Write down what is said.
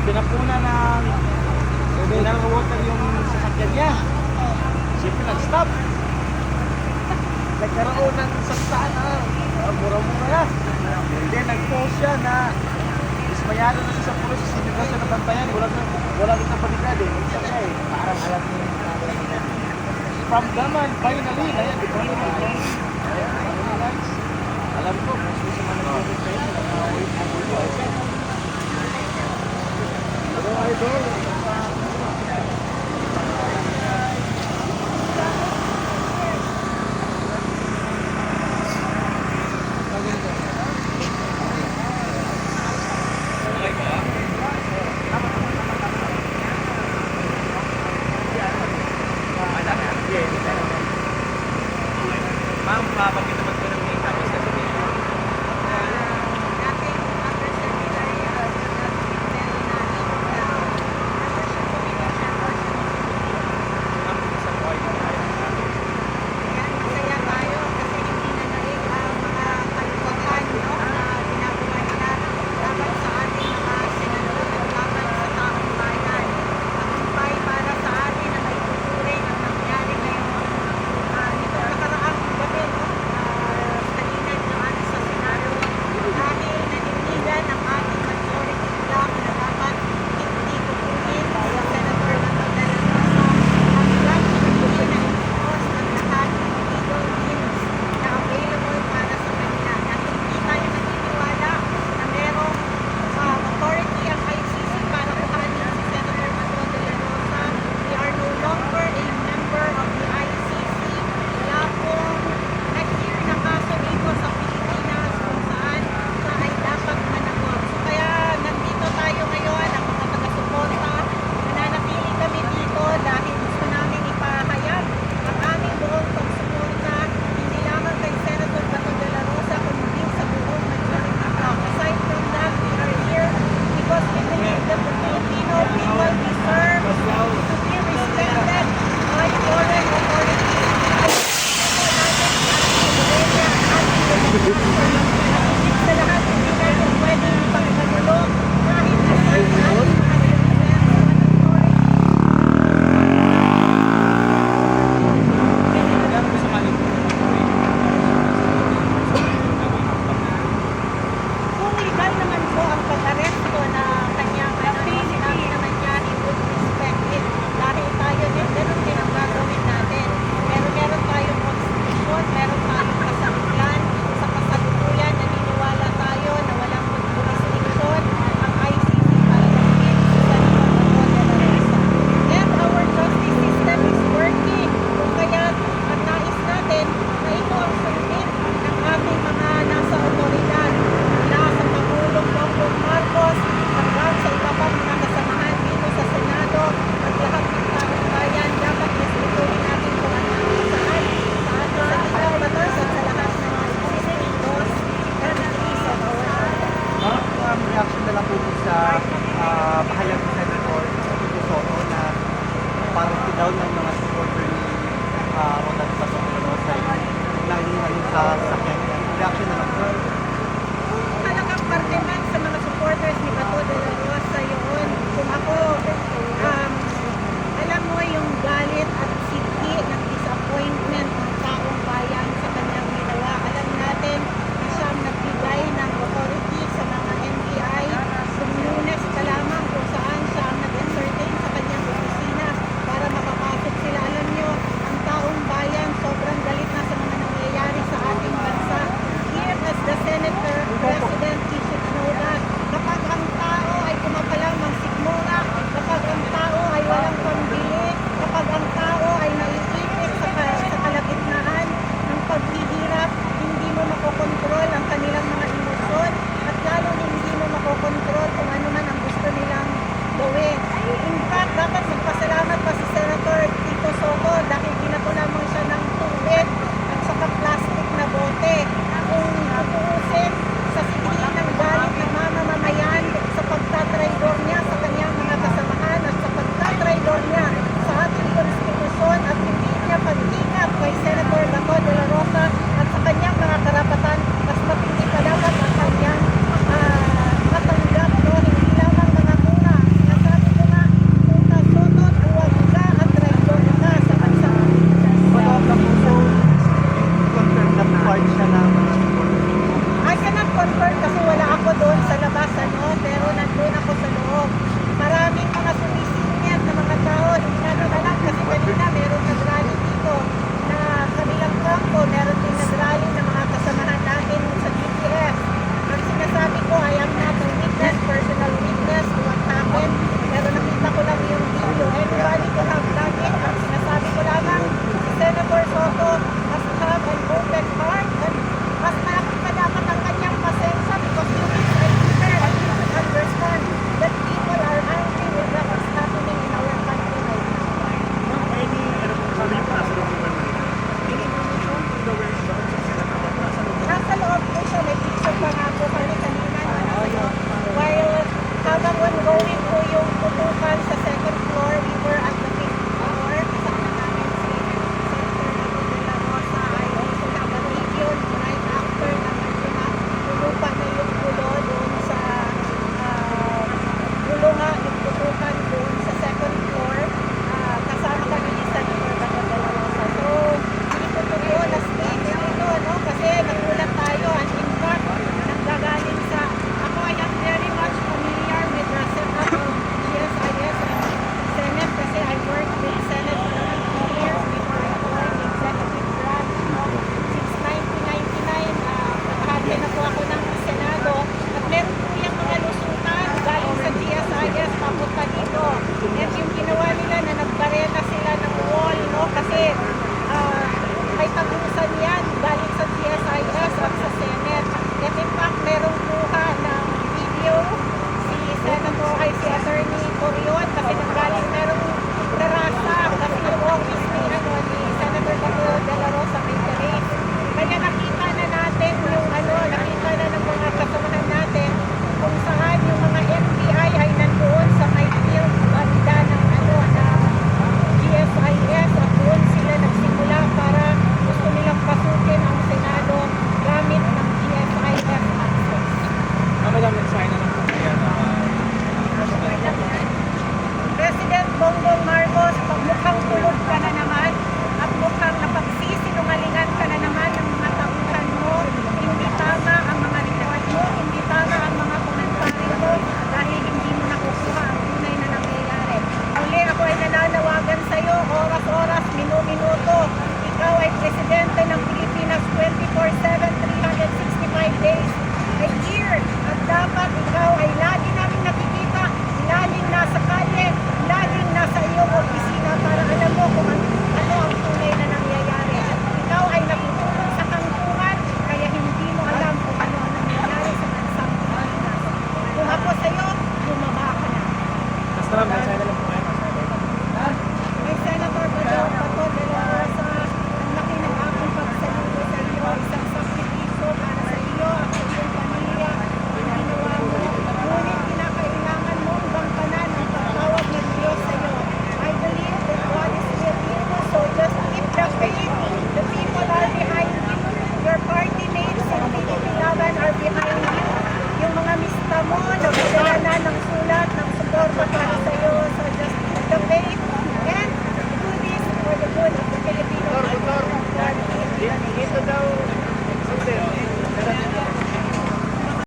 Pinapunan ng mineral water yung sasakyan niya. Siyempre nag-stop. Nagkaroon ng saksaan na mura-mura na. Then nag-post siya na ismayado na siya sa pulis. Sinigaw siya ng bantayan. Wala rin na paligad eh. Minsan siya eh. Parang alam niya yung from Daman, finally. Ayan, di ba yung guys? Alam ko, most of sa mga nag-comment kayo. Wait, hello, idol. Ma'am, papakita naman ko ng mga tapos sa sabihin. Reaction na lang po sa pahayag ni Senator Soto na parang down ng mga supporter ni Ronald Bato sa nangyayari sa sakyan. Reaction na lang po. Talagang parte man sa mga supporters ni Bato de la Rosa yun. Kung ako, alam mo yung galit at siki ng disappointment ng taong bayan sa kanyang ginawa. Alam natin na siyang nagbigay ng authority sa mga NBI kung Lunes pa lamang kung saan siya ang nag-entertain sa kanyang opisina para makapasok sila. Alam nyo, ang taong bayan sobrang galit na sa mga nangyayari sa ating bansa. Here mo na